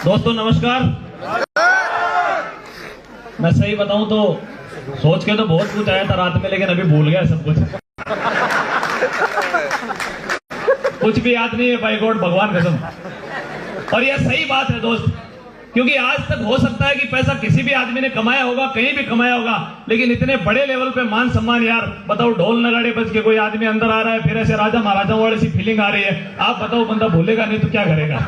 दोस्तों नमस्कार। मैं सही बताऊं तो सोच के तो बहुत कुछ आया था रात में, लेकिन अभी भूल गया सब कुछ। कुछ भी याद नहीं है भाई गॉड, भगवान कसम। और यह सही बात है दोस्त, क्योंकि आज तक हो सकता है कि पैसा किसी भी आदमी ने कमाया होगा, कहीं भी कमाया होगा, लेकिन इतने बड़े लेवल पे मान सम्मान, यार बताओ, ढोल नगाड़े बज के कोई आदमी अंदर आ रहा है, फिर ऐसे राजा महाराजाओं वाली सी फीलिंग आ रही है। आप बताओ, बंदा भूलेगा नहीं तो क्या करेगा।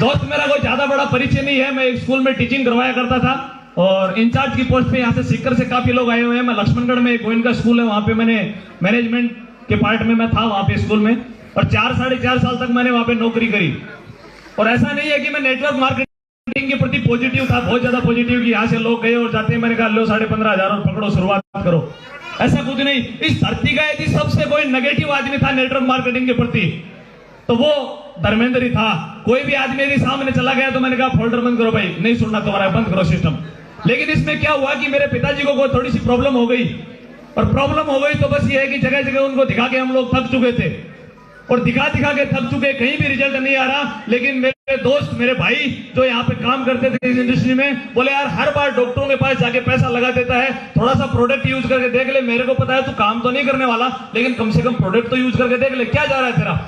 दोस्त मेरा कोई ज्यादा बड़ा परिचय नहीं है, मैं एक स्कूल में टीचिंग करवाया करता था और इंचार्ज की पोस्ट पे यहाँ से सीकर से काफी लोग आए हुए हैं। मैं लक्ष्मणगढ़ में एक गोविंद का स्कूल है, वहां पे मैंने मैनेजमेंट के पार्ट में मैं था वहां पे स्कूल में, और 4-4.5 साल तक मैंने वहां पे नौकरी करी। और ऐसा नहीं है कि मैं नेटवर्क मार्केटिंग के प्रति पॉजिटिव था, बहुत ज्यादा पॉजिटिव, कि यहाँ से लोग गए और जाते हैं मैंने कहा लो 15,500 और पकड़ो शुरुआत करो, ऐसा कुछ नहीं। इस धरती का यदि सबसे कोई नेगेटिव आदमी था नेटवर्क मार्केटिंग के प्रति तो वो धर्मेंद्र ही था। कोई भी आदमी यदि सामने चला गया तो मैंने कहा फोल्डर बंद करो भाई, नहीं सुनना तुम्हारा, बंद करो सिस्टम। लेकिन इसमें क्या हुआ कि मेरे पिताजी को कोई थोड़ी सी प्रॉब्लम हो गई, और प्रॉब्लम हो गई तो बस ये है कि जगह जगह उनको दिखा के हम लोग थक चुके थे, और दिखा के थक चुके, कहीं भी रिजल्ट नहीं आ रहा। लेकिन मेरे दोस्त, मेरे भाई जो यहाँ पे काम करते थे इस इंडस्ट्री में, बोले यार हर बार डॉक्टरों के पास जाके पैसा लगा देता है, थोड़ा सा प्रोडक्ट यूज करके देख ले। मेरे को पता है तू काम तो नहीं करने वाला, लेकिन कम से कम प्रोडक्ट तो यूज करके देख ले, क्या जा रहा है तेरा।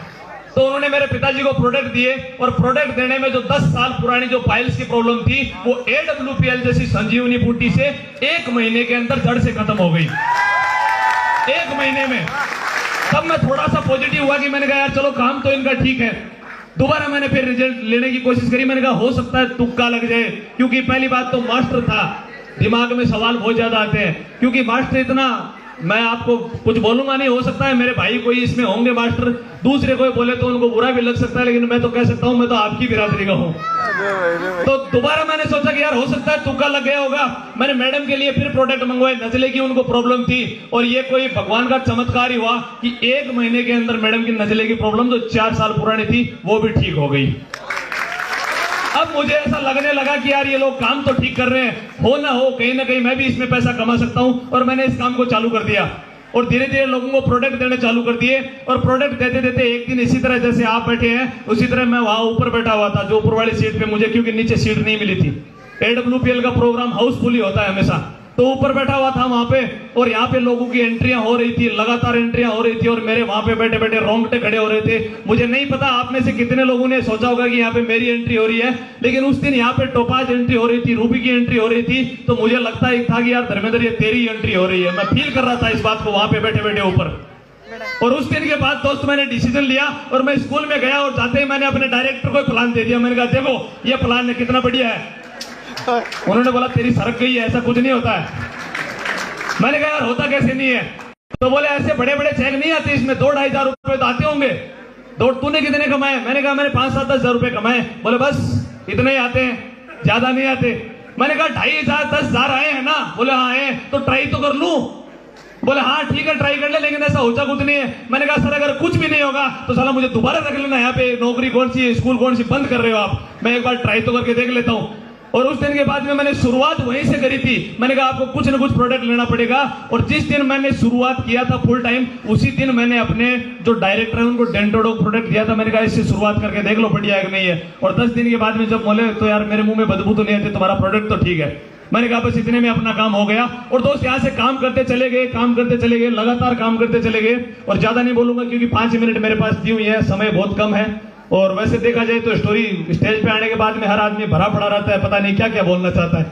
तो उन्होंने मेरे पिताजी को प्रोडक्ट दिए, और प्रोडक्ट देने में जो 10 साल पुरानी जो पाइल्स की प्रॉब्लम थी वो AWPL जैसी संजीवनी बूटी से 1 महीने के अंदर जड़ से खत्म हो गई, 1 महीने में। तब मैं थोड़ा सा पॉजिटिव हुआ कि मैंने कहा यार चलो काम तो इनका ठीक है। दोबारा मैंने फिर रिजल्ट लेने की कोशिश करी, मैंने कहा हो सकता है तुक्का लग जाए, क्योंकि पहली बात तो मास्टर था, दिमाग में सवाल बहुत ज्यादा आते हैं, क्योंकि मास्टर इतना, मैं आपको कुछ बोलूंगा नहीं, हो सकता है मेरे भाई कोई इसमें होंगे मास्टर, दूसरे कोई बोले तो उनको बुरा भी लग सकता है, लेकिन मैं तो कह सकता हूं मैं तो आपकी बिरादरी का हूं। तो दोबारा मैंने सोचा कि यार हो सकता है तुक्का लग गया होगा। मैंने मैडम के लिए फिर प्रोडक्ट मंगवाए, नजले की उनको प्रॉब्लम थी, और ये कोई भगवान का चमत्कार ही हुआ कि 1 महीने के अंदर मैडम की नजले की प्रॉब्लम जो 4 साल पुरानी थी वो भी ठीक हो गई। अब मुझे ऐसा लगने लगा कि यार ये लोग काम तो ठीक कर रहे हैं, हो ना हो कहीं ना कहीं मैं भी इसमें पैसा कमा सकता हूं, और मैंने इस काम को चालू कर दिया, और धीरे धीरे लोगों को प्रोडक्ट देने चालू कर दिए। और प्रोडक्ट देते देते एक दिन इसी तरह जैसे आप बैठे हैं उसी तरह मैं वहां ऊपर बैठा हुआ था, जो ऊपर वाली सीट पे मुझे, क्योंकि नीचे सीट नहीं मिली थी। AWPL का प्रोग्राम हाउसफुल ही होता है हमेशा, तो ऊपर बैठा हुआ था वहां पे, और यहाँ पे लोगों की एंट्रियां हो रही थी, लगातार एंट्रियां हो रही थी, और मेरे वहां पे बैठे बैठे रोंगटे खड़े हो रहे थे। मुझे नहीं पता आप में से कितने लोगों ने सोचा होगा कि यहाँ पे मेरी एंट्री हो रही है, लेकिन उस दिन यहाँ पे टोपाज एंट्री हो रही थी, रूबी की एंट्री हो रही थी, तो मुझे लगता ही था कि यार धर्मेंद्र ये तेरी एंट्री हो रही है। मैं फील कर रहा था इस बात को वहां पे बैठे बैठे ऊपर। और उस दिन के बाद दोस्त मैंने डिसीजन लिया, और मैं स्कूल में गया, और जाते ही मैंने अपने डायरेक्टर को प्लान दे दिया। मैंने कहा देखो ये प्लान है, कितना बढ़िया है। उन्होंने बोला तेरी सरक गई है, ऐसा कुछ नहीं होता है। मैंने कहा यार होता कैसे नहीं है, तो बोले ऐसे बड़े बड़े चेक नहीं आते इसमें, 2-2.5 हजार रुपए तो आते होंगे। तो तूने कितने कमाए? मैंने कहा मैंने 5-7-10 हजार रुपए कमाए। बोले बस इतने ही आते हैं, ज्यादा नहीं आते। मैंने कहा 2,500-10,000 आए हैं ना? बोले हाँ आए, तो ट्राई तो कर लूं। बोले हाँ ठीक है ट्राई कर ले, लेकिन ऐसा होता कुछ नहीं है। मैंने कहा सर अगर कुछ भी नहीं होगा तो साला मुझे दोबारा रख लेना, यहाँ पे नौकरी कौन सी है, स्कूल कौन सी बंद कर रहे हो आप, मैं एक बार ट्राई तो करके देख लेता हूँ। और उस दिन के बाद में मैंने शुरुआत वहीं से करी थी। मैंने कहा आपको कुछ ना कुछ प्रोडक्ट लेना पड़ेगा, और जिस दिन मैंने शुरुआत किया था फुल टाइम, उसी दिन मैंने अपने जो डायरेक्टर है उनको डेंटोडॉग प्रोडक्ट दिया था। मैंने कहा इससे शुरुआत करके देख लो बढ़िया है कि नहीं है। और 10 दिन के बाद में जब बोले तो यार मेरे मुंह में बदबू तो नहीं आती, तुम्हारा प्रोडक्ट तो ठीक है। मैंने कहा बस इतने में अपना काम हो गया। और दोस्त यहाँ से काम करते चले गए, काम करते चले गए, लगातार काम करते चले गए। और ज्यादा नहीं बोलूंगा क्योंकि 5 मिनट मेरे पास दी हुई है, समय बहुत कम है। और वैसे देखा जाए तो स्टोरी स्टेज पे आने के बाद में हर आदमी भरा पड़ा रहता है, पता नहीं क्या क्या बोलना चाहता है,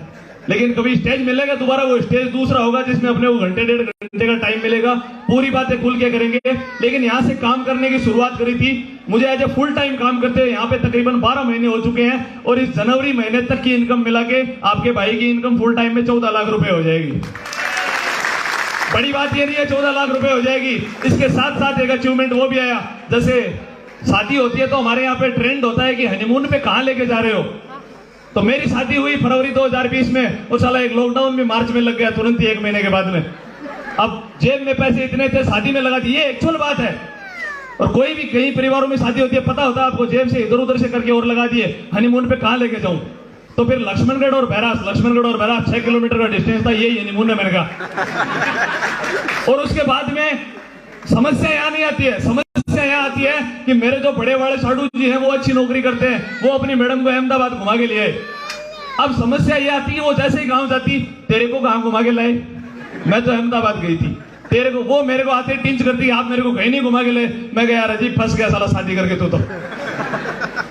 लेकिन कभी स्टेज मिलेगा दोबारा, वो स्टेज दूसरा होगा जिसमें अपने को 1-1.5 घंटे का टाइम मिलेगा, पूरी बातें खुल के करेंगे। लेकिन यहाँ से काम करने की शुरुआत करी थी, मुझे एज ए फुल टाइम काम करते हैं यहाँ पे तकरीबन 12 महीने हो चुके हैं, और इस जनवरी महीने तक की इनकम मिला के आपके भाई की इनकम फुल टाइम में 14 लाख रुपए हो जाएगी। बड़ी बात ये नहीं है 14 लाख रुपए हो जाएगी, इसके साथ साथ एक अचीवमेंट वो भी आया, जैसे शादी होती है तो हमारे यहाँ पे ट्रेंड होता है कि हनीमून पे कहाँ लेके जा रहे हो। तो मेरी शादी हुई फरवरी 2020 में, और साला एक लॉकडाउन भी मार्च में लग गया तुरंत ही 1 महीने के बाद में। अब जेब में पैसे इतने थे, शादी में लगा दिए, ये एक्चुअल बात है। और कोई भी कई परिवारों में शादी होती है, पता होता है आपको, जेब से इधर उधर से करके और लगा दिए, हनीमून पे कहाँ लेके जाऊं। तो फिर लक्ष्मणगढ़ और बैरास 6 किलोमीटर का डिस्टेंस था, यही हनीमून है मैंने कहा। और उसके बाद में समस्या यहाँ नहीं आती है, समस्या यहाँ आती है कि मेरे जो बड़े वाले साधु जी हैं वो अच्छी नौकरी करते हैं, वो अपनी मैडम को अहमदाबाद घुमा के लिए। अब समस्या ये आती है वो जैसे ही गांव जाती, तेरे को कहां घुमा के लाए, मैं तो अहमदाबाद गई थी, तेरे को वो मेरे को आते टिंच करती, आप मेरे को कहीं नहीं घुमा के ले। मैं गया यार अजीब फंस गया साला शादी करके तू तो।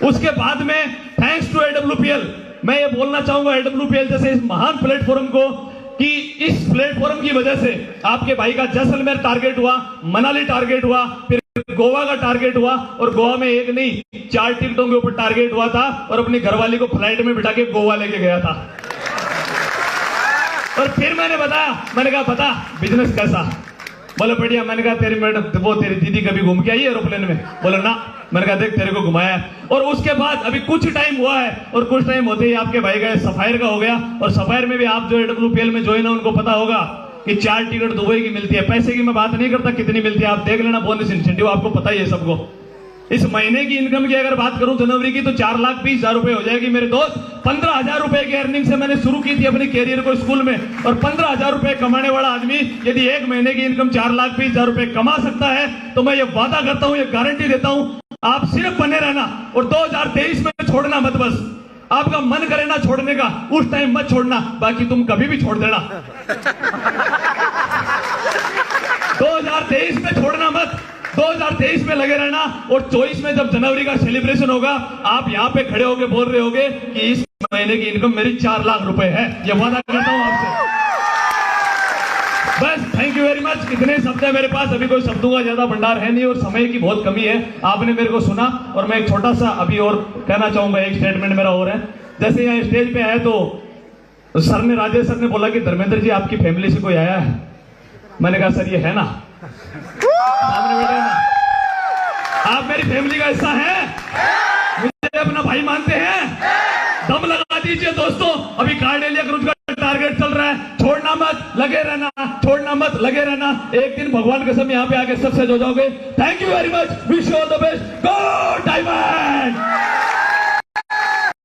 उसके बाद में थैंक्स टू AWPL, मैं ये बोलना चाहूंगा AWPL जैसे इस महान प्लेटफॉर्म को कि इस प्लेटफॉर्म की वजह से आपके भाई का जैसलमेर टारगेट हुआ, मनाली टारगेट हुआ, फिर गोवा का टारगेट हुआ, और गोवा में एक नहीं 4 टिकटों के ऊपर टारगेट हुआ था, और अपनी घरवाली को फ्लाइट में बिठा के गोवा लेके गया था। और फिर मैंने बताया, मैंने कहा बता बिजनेस कैसा, बोले बढ़िया। मैंने कहा तेरी मैडम वो तेरी दीदी कभी घूम के आई है एरोप्लेन में, बोले ना। मैंने कहा देख तेरे को घुमाया। और उसके बाद अभी कुछ टाइम हुआ है, और कुछ टाइम होते ही आपके भाई का सफायर का हो गया, और सफायर में भी आप जो AWPL में ज्वाइन है उनको पता होगा कि 4 टिकट दुबई की मिलती है। पैसे की मैं बात नहीं करता कितनी मिलती है, आप देख लेना बोनस इंसेंटिव, आपको पता ही है सबको। इस महीने की इनकम की अगर बात करूं जनवरी की तो 4,20,000 रुपए हो जाएगी मेरे दोस्त। 15,000 रुपए की अर्निंग से मैंने शुरू की थी अपने कैरियर को स्कूल में, और 15,000 रुपए कमाने वाला आदमी यदि एक महीने की इनकम 4,20,000 रुपए कमा सकता है, तो मैं ये वादा करता हूं, ये गारंटी देता हूं, आप सिर्फ बने रहना और 2023 में छोड़ना मत। बस आपका मन करे ना छोड़ने का, उस टाइम मत छोड़ना, बाकी तुम कभी भी छोड़ देना। 2023 में छोड़ना मत, 2023 में लगे रहना, और 24 में जब जनवरी का सेलिब्रेशन होगा, आप यहां पे खड़े होके बोल रहे होगे कि इस महीने की इनकम मेरी 4 लाख रुपए है। ये वादा करता हूं आपसे। बस थैंक यू वेरी मच। इतने शब्द है मेरे पास, अभी कोई शब्दों का ज्यादा भंडार है नहीं और समय की बहुत कमी है। आपने मेरे को सुना, और मैं एक छोटा सा अभी और कहना चाहूंगा, एक स्टेटमेंट मेरा और है। जैसे यहाँ स्टेज पे आए तो सर ने, राजेश सर ने बोला कि धर्मेंद्र जी आपकी फैमिली से कोई आया है। मैंने कहा सर ये है ना, सामने बैठे ना, आप मेरी फैमिली का हिस्सा हैं, मुझे अपना भाई मानते हैं, दम लगा दीजिए दोस्तों। अभी कार्डेलिया क्रूज का टारगेट चल रहा है, छोड़ना मत, लगे रहना, छोड़ना मत, लगे रहना। एक दिन भगवान कसम यहाँ पे आके सक्सेस हो जाओगे। Thank you very much, wish you all the best, go diamond.